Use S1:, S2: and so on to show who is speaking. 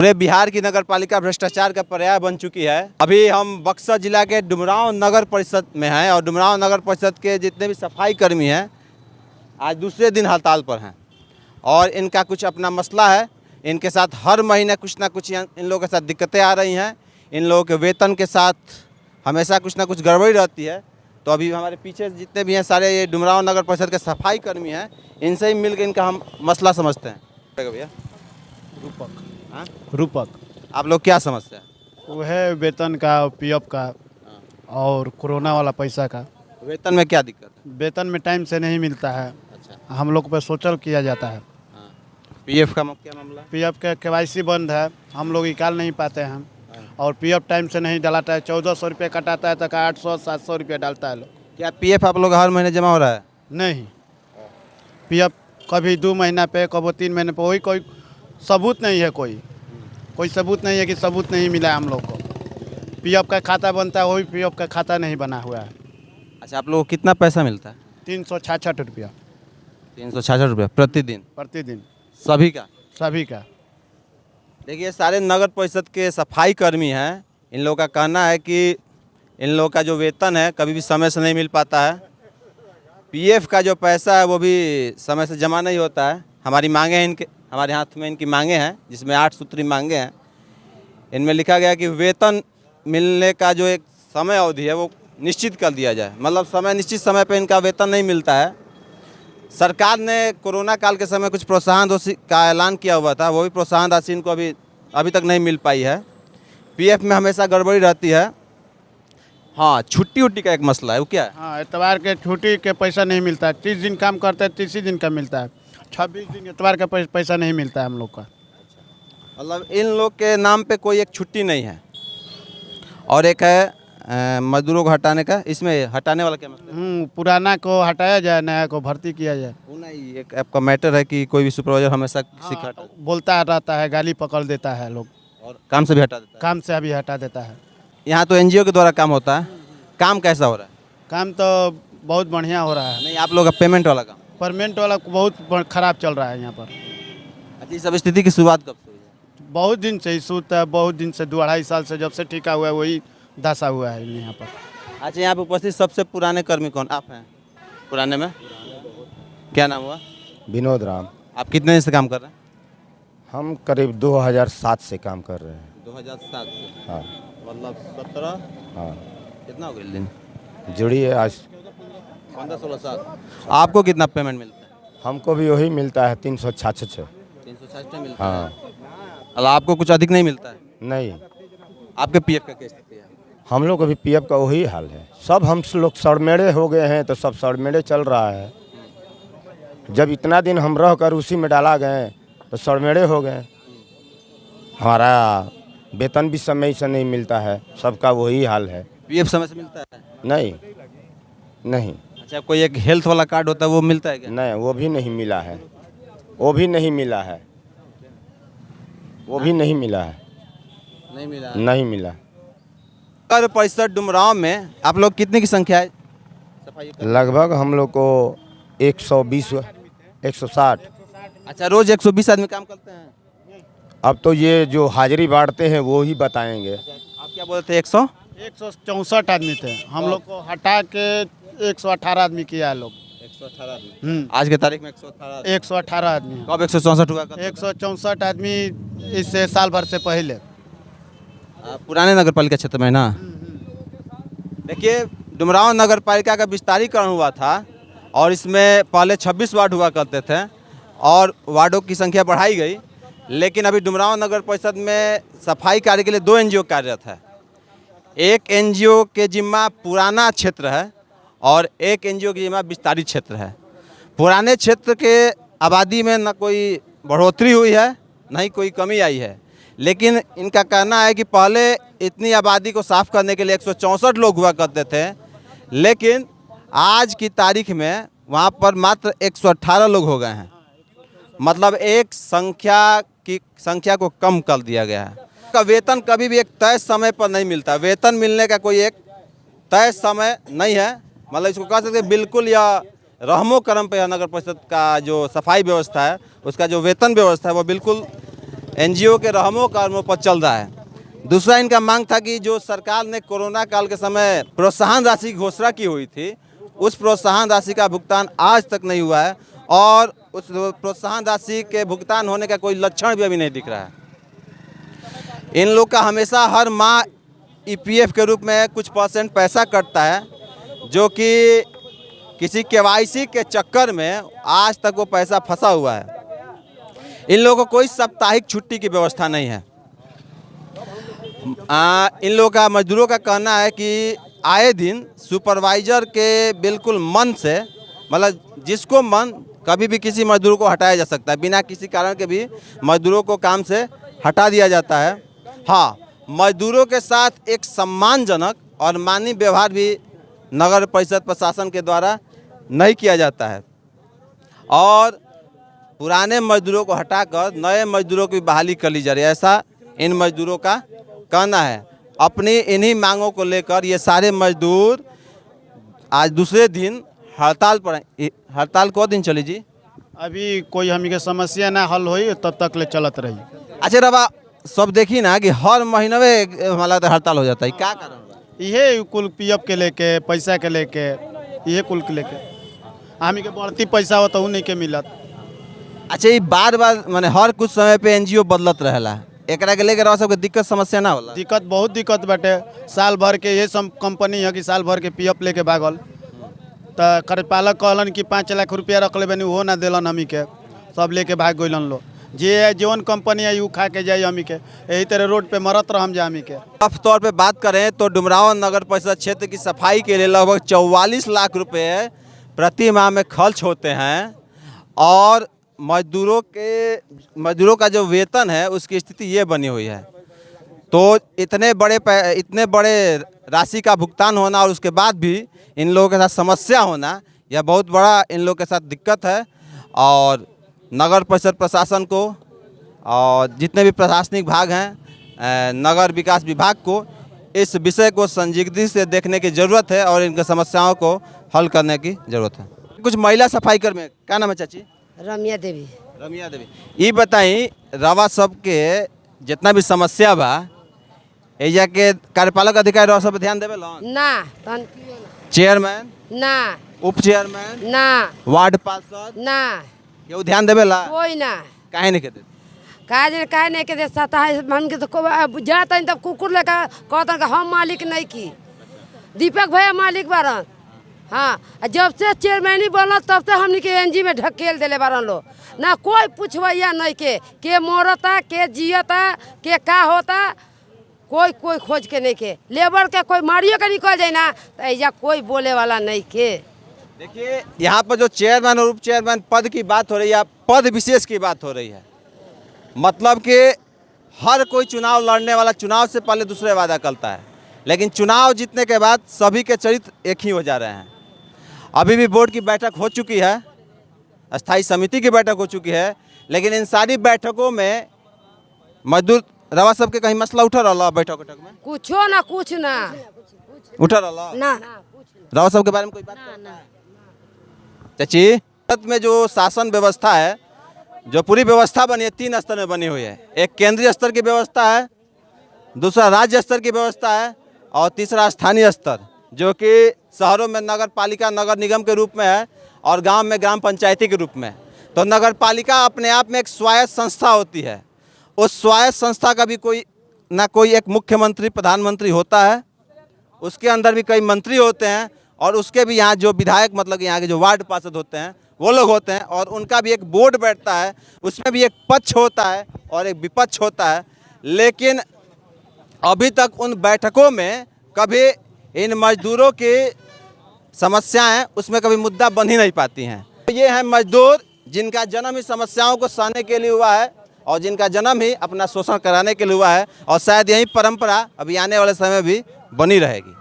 S1: पूरे बिहार की नगर पालिका भ्रष्टाचार का पर्याय बन चुकी है। अभी हम बक्सर जिला के डुमरांव नगर परिषद में हैं और डुमरांव नगर परिषद के जितने भी सफाई कर्मी हैं आज दूसरे दिन हड़ताल पर हैं और इनका कुछ अपना मसला है। इनके साथ हर महीने कुछ ना कुछ इन लोगों के साथ दिक्कतें आ रही हैं। इन लोगों के वेतन के साथ हमेशा कुछ ना कुछ गड़बड़ी रहती है। तो अभी हमारे पीछे जितने भी हैं सारे ये डुमरांव नगर परिषद के सफाई कर्मी हैं, इनसे ही मिलकर इनका हम मसला समझते हैं। भैया
S2: रूपक
S1: आप लोग क्या समस्या है?
S2: वो है वेतन का, पीएफ का और कोरोना वाला पैसा का।
S1: वेतन में क्या दिक्कत है?
S2: वेतन में टाइम से नहीं मिलता है।
S1: अच्छा,
S2: हम लोग पे सोचल किया जाता है।
S1: पीएफ का क्या मामला?
S2: पीएफ का केवाईसी बंद है, हम लोग निकाल नहीं पाते हैं और पीएफ टाइम से नहीं डलाता है। 1400 रुपये कटाता है तक 800-700 रुपये डालता है लोग।
S1: क्या पीएफ आप लोग हर महीने जमा हो रहा है?
S2: नहीं, पीएफ कभी 2 महीना पे, कभी 3 महीने पे। वही कोई सबूत नहीं है, कोई सबूत नहीं है कि सबूत नहीं मिला है हम लोग को। पीएफ का खाता बनता है, वही पीएफ का खाता नहीं बना हुआ है।
S1: अच्छा, आप लोगों को कितना पैसा मिलता है?
S2: 366 रुपया
S1: 366 रुपये प्रतिदिन?
S2: प्रतिदिन
S1: सभी का?
S2: सभी का।
S1: देखिए, सारे नगर परिषद के सफाई कर्मी हैं। इन लोगों का कहना है कि इन लोगों का जो वेतन है कभी भी समय से नहीं मिल पाता है। पीएफ का जो पैसा है वो भी समय से जमा नहीं होता है। हमारी मांगे हैं, हमारे हाथ में इनकी मांगे हैं, जिसमें 8 सूत्री मांगे हैं। इनमें लिखा गया कि वेतन मिलने का जो एक समय अवधि है वो निश्चित कर दिया जाए। मतलब निश्चित समय पे इनका वेतन नहीं मिलता है। सरकार ने कोरोना काल के समय कुछ प्रोत्साहन राशि का ऐलान किया हुआ था, वो भी प्रोत्साहन राशि इनको अभी तक नहीं मिल पाई है। पीएफ में हमेशा गड़बड़ी रहती है। हाँ, छुट्टी उट्टी का एक मसला है, वो क्या है?
S2: हाँ, एतवार के छुट्टी के पैसा नहीं मिलता है। 30 दिन काम करते हैं, 30 दिन का मिलता है। 26 दिन एतवार का पैसा नहीं मिलता है हम लोग का।
S1: मतलब इन लोग के नाम पे कोई एक छुट्टी नहीं है। और एक है मजदूरों को हटाने का। इसमें हटाने वाला क्या मतलब है?
S2: पुराना को हटाया जाए, नया को भर्ती किया जाए।
S1: वो नहीं, एक आपका मैटर है कि कोई भी सुपरवाइजर हमेशा किसी का
S2: बोलता रहता है, गाली पकड़ देता है लोग
S1: और काम से भी हटा देता है।
S2: काम से अभी हटा देता है।
S1: यहाँ तो एनजीओ के द्वारा काम होता है। काम कैसा हो रहा है?
S2: काम तो बहुत बढ़िया हो रहा है।
S1: नहीं, आप लोग का पेमेंट वाला काम?
S2: परमेंट वाला बहुत खराब चल रहा है यहाँ पर।
S1: अच्छा, इस सब स्थिति की शुरुआत कब से हुई है?
S2: बहुत दिन से इशू है, बहुत दिन से 2-2.5 साल से जब से टीका हुआ है वही दशा हुआ है यहाँ पर।
S1: अच्छा, यहाँ पे उपस्थित सबसे पुराने कर्मी कौन? आप हैं पुराने में? क्या नाम हुआ?
S3: विनोद राम।
S1: आप कितने दिन से काम कर रहे हैं?
S3: हम करीब 2007 से काम कर रहे हैं।
S1: 2007 से?
S3: हाँ
S1: मतलब 17?
S3: हाँ,
S1: कितना हो गया दिन?
S3: जुड़ी है आज
S1: 15-16 साल। आपको कितना पेमेंट मिलता है?
S3: हमको भी वही मिलता है 366।
S1: 366 मिलता
S3: हाँ।
S1: है? मतलब आपको कुछ अधिक नहीं मिलता है?
S3: नहीं,
S1: आपके पीएफ का क्या स्थिति है?
S3: हम लोग को भी पीएफ का वही हाल है। सब हम लोग सड़मेड़े हो गए हैं, तो सब सड़मेड़े चल रहा है। जब इतना दिन हम रह कर उसी में डाला गए तो सड़मेड़े हो गए। हमारा वेतन भी समय से नहीं मिलता है, सबका वही हाल है।
S1: पीएफ समय से मिलता है?
S3: नहीं नहीं
S1: अच्छा, कोई एक हेल्थ वाला कार्ड होता है वो मिलता है क्या?
S3: नहीं, वो भी नहीं मिला है। वो भी नहीं मिला है। वो भी नहीं मिला है।
S1: नहीं मिला?
S3: नहीं मिला।
S1: नगर परिषद डुमरांव में आप लोग कितने की संख्या है सफाई?
S3: लगभग हम लोग को 120 160।
S1: अच्छा, रोज 120 आदमी काम करते हैं?
S3: अब तो ये जो हाजिरी बांटते हैं वो ही बताएंगे।
S1: आप क्या बोलते हैं?
S2: 164 आदमी थे, हम लोग को हटा के 118 आदमी किया है लोग।
S1: 118 आदमी? आज के तारीख में
S2: 118 आदमी हैं।
S1: कब 164 हुआ?
S2: 164 आदमी इससे साल भर से पहले।
S1: पुराने नगर पालिका क्षेत्र में ना। देखिए, डुमरांव नगर पालिका का विस्तारीकरण हुआ था और इसमें पहले 26 वार्ड हुआ करते थे और वार्डों की संख्या बढ़ाई गई। लेकिन अभी डुमरांव नगर परिषद में सफाई कार्य के लिए 2 एनजीओ कार्यरत है। एक एनजीओ के जिम्मा पुराना क्षेत्र है और एक एनजीओ के जिम्मा विस्तारित क्षेत्र है। पुराने क्षेत्र के आबादी में न कोई बढ़ोतरी हुई है, न ही कोई कमी आई है। लेकिन इनका कहना है कि पहले इतनी आबादी को साफ़ करने के लिए 164 लोग हुआ करते थे, लेकिन आज की तारीख में वहाँ पर मात्र 118 लोग हो गए हैं। मतलब एक संख्या को कम कर दिया गया है। का वेतन कभी भी एक तय समय पर नहीं मिलता। वेतन मिलने का कोई एक तय समय नहीं है। मतलब इसको कह सकते हैं बिल्कुल या रहमो करम पे नगर परिषद का जो सफाई व्यवस्था है, उसका जो वेतन व्यवस्था है वो बिल्कुल एनजीओ के रहमों कर्मों पर चल रहा है। दूसरा इनका मांग था कि जो सरकार ने कोरोना काल के समय प्रोत्साहन राशि की घोषणा की हुई थी, उस प्रोत्साहन राशि का भुगतान आज तक नहीं हुआ है और उस प्रोत्साहन राशि के भुगतान होने का कोई लक्षण भी अभी नहीं दिख रहा है। इन लोग का हमेशा हर माह ईपीएफ के रूप में कुछ % पैसा कटता है, जो कि किसी केवाईसी के चक्कर में आज तक वो पैसा फंसा हुआ है। इन लोगों को कोई साप्ताहिक छुट्टी की व्यवस्था नहीं है। इन लोगों का मजदूरों का कहना है कि आए दिन सुपरवाइजर के बिल्कुल मन से, मतलब जिसको मन, कभी भी किसी मजदूर को हटाया जा सकता है, बिना किसी कारण के भी मजदूरों को काम से हटा दिया जाता है। हाँ, मजदूरों के साथ एक सम्मानजनक और मानवीय व्यवहार भी नगर परिषद प्रशासन के द्वारा नहीं किया जाता है और पुराने मजदूरों को हटाकर नए मजदूरों की बहाली कर ली जा रही है, ऐसा इन मजदूरों का कहना है। अपनी इन्हीं मांगों को लेकर ये सारे मजदूर आज दूसरे दिन हड़ताल पर हैं। हड़ताल को दिन चली जी?
S2: अभी कोई हमी के समस्या ना हल होई तब तक ले चलत रही।
S1: अच्छा रवा, सब देखी ना कि हर महीने में हमारा हड़ताल हो जाता है, क्या कारण?
S2: ये कुल पीएफ के लेके, पैसा के लेके, ये कुल के लेके हमी के बढ़ती पैसा हो तो नहीं के मिलत।
S1: अच्छा, ये बार बार माने हर कुछ समय पे एनजीओ बदलत रहेला, एकरा के लेकर सबके दिक्कत समस्या ना होला?
S2: दिक्कत, बहुत दिक्कत बाटे। साल भर के ये सब कंपनी है कि साल भर के पीएफ लेके भागल, तो कार्यपालक कहलन कि 5 लाख रुपया रख ले बनी, वो ना दिलन हमी के, सब लेके भाग गइलन लो। जे जौन कंपनी है यू खा के जाए हमी के, यही तरह रोड पे मरत रह हम जा हमी के।
S1: साफ तौर पे बात करें तो डुमरांव नगर परिषद क्षेत्र की सफाई के लिए लगभग 44 लाख रुपए प्रति माह में खर्च होते हैं और मजदूरों का जो वेतन है उसकी स्थिति ये बनी हुई है। तो इतने बड़े राशि का भुगतान होना और उसके बाद भी इन लोगों के साथ समस्या होना, यह बहुत बड़ा इन लोगों के साथ दिक्कत है। और नगर परिषद प्रशासन को और जितने भी प्रशासनिक भाग हैं, नगर विकास विभाग को इस विषय को संजीदगी से देखने की ज़रूरत है और इनकी समस्याओं को हल करने की ज़रूरत है। कुछ महिला सफाई कर्मी, क्या नाम है चाची?
S4: रमिया देवी।
S1: रमिया देवी, ये बताई रवा सब के जितना भी समस्या बा, एजा के कार्यपालक अधिकारी रवा सब पे ध्यान देवे
S4: ना, तन
S1: चेयरमैन
S4: ना,
S1: उप चेयरमैन
S4: ना,
S1: वार्ड पार्षद
S4: ना,
S1: केहू ध्यान देवेला?
S4: कोई ना।
S1: काहे नहीं कहते?
S4: काहे नहीं के सता है मन के तो जाता है तब कुकुर लेकर कहता कि हम मालिक नहीं की, दीपक भैया मालिक बारन। हाँ, जब से चेयरमैनी बनल तब से हमने के एनजी में ढकेल दिले बारन लो, ना कोई पूछवैया नहीं के मरता, के जियता, के का होता, कोई खोज के नहीं के। लेबर के कोई मारियो के निकल जाए ना तो ऐजा कोई बोले वाला नहीं के।
S1: देखिए, यहाँ पर जो चेयरमैन और उप चेयरमैन पद की बात हो रही है, पद विशेष की बात हो रही है। मतलब कि हर कोई चुनाव लड़ने वाला चुनाव से पहले दूसरे वादा करता है, लेकिन चुनाव जीतने के बाद सभी के चरित्र एक ही हो जा रहे हैं। अभी भी बोर्ड की बैठक हो चुकी है, अस्थाई समिति की बैठक हो चुकी है, लेकिन इन सारी बैठकों में मजदूर रवा सब के कहीं मसला उठा रहा बैठक में?
S4: कुछो ना, कुछ ना
S1: उठा रहा
S4: ना।
S1: रवा सब के बारे में कोई बात ना। चाची, भारत में जो शासन व्यवस्था है, जो पूरी व्यवस्था बनी है, 3 स्तर में बनी हुई है। एक केंद्रीय स्तर की व्यवस्था है, दूसरा राज्य स्तर की व्यवस्था है और तीसरा स्थानीय स्तर, जो कि शहरों में नगर पालिका नगर निगम के रूप में है और गांव में ग्राम पंचायती के रूप में। तो नगर पालिका अपने आप में एक स्वायत्त संस्था होती है। उस स्वायत्त संस्था का भी कोई एक मुख्यमंत्री प्रधानमंत्री होता है, उसके अंदर भी कई मंत्री होते हैं और उसके भी यहाँ जो विधायक, मतलब यहाँ के जो वार्ड पार्षद होते हैं वो लोग होते हैं और उनका भी एक बोर्ड बैठता है, उसमें भी एक पक्ष होता है और एक विपक्ष होता है। लेकिन अभी तक उन बैठकों में कभी इन मजदूरों की समस्याएं उसमें कभी मुद्दा बन ही नहीं पाती हैं। ये हैं मजदूर जिनका जन्म ही समस्याओं को सहने के लिए हुआ है और जिनका जन्म ही अपना शोषण कराने के लिए हुआ है और शायद यही परंपरा अभी आने वाले समय भी बनी रहेगी।